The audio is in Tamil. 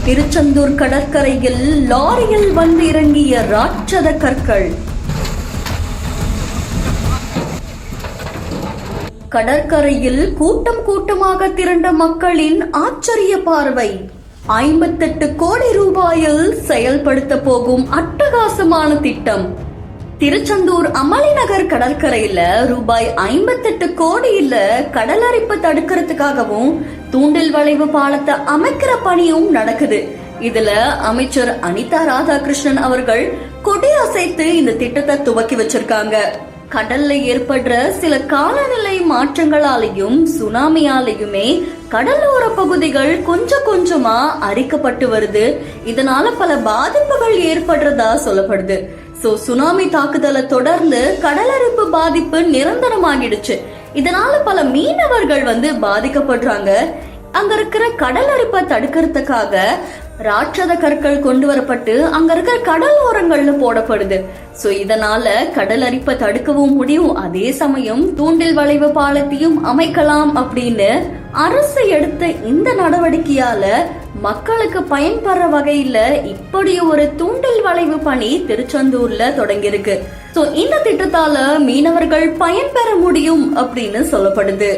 திருச்செந்தூர் கடற்கரையில் லாரியில் வந்து இறங்கிய ராட்சத கற்கள். கடற்கரையில் கூட்டம் கூட்டமாக திரண்ட மக்களின் ஆச்சரிய பார்வை. 58 கோடி ரூபாயில் செயல்படுத்த போகும் அட்டகாசமான திட்டம். திருச்செந்தூர் அமளிநகர் கடற்கரையில ரூபாய் 58 கோடியில கடலரிப்பு தடுக்கிறதுக்காகவும் தூண்டில் வளைவு பாலத்தை அமைக்கிற பணியும் நடக்குது. இதுல அமைச்சர் அனிதா ராதாகிருஷ்ணன் அவர்கள் கொடி அசைத்து இந்த திட்டத்தை துவக்கி வச்சிருக்காங்க. கடல்ல ஏற்படுற சில காலநிலை மாற்றங்களாலையும் சுனாமியாலையுமே கடலோர பகுதிகள் கொஞ்சம் கொஞ்சமா அரிக்கப்பட்டு வருது. இதனால பல பாதிப்புகள் ஏற்படுறதா சொல்லப்படுது. சுனாமி தாக்குதலை தொடர்ந்து கடலரிப்பு பாதிப்பு நிரந்தரமாகிடுச்சு. இதனால பல மீனவர்கள் பாதிக்கப்படுறாங்க. அங்க இருக்கிற கடலரிப்பை தடுக்கிறதுக்காக ராட்சத கற்கள் கொண்டு வரப்பட்டு அங்க இருக்கிற கடல் ஓரங்கள்ல போடப்படுது. இதனால கடல் அரிப்பை தடுக்கவும் முடியும், அதே சமயம் தூண்டில் வளைவு பாலத்தையும் அமைக்கலாம் அப்படின்னு அரசு எடுத்த இந்த நடவடிக்கையால மக்களுக்கு பயன்பெற வகையில இப்படி ஒரு தூண்டில் வளைவு பணி திருச்செந்தூர்ல தொடங்கியிருக்கு. இந்த திட்டத்தால மீனவர்கள் பயன்பெற முடியும் அப்படின்னு சொல்லப்படுது.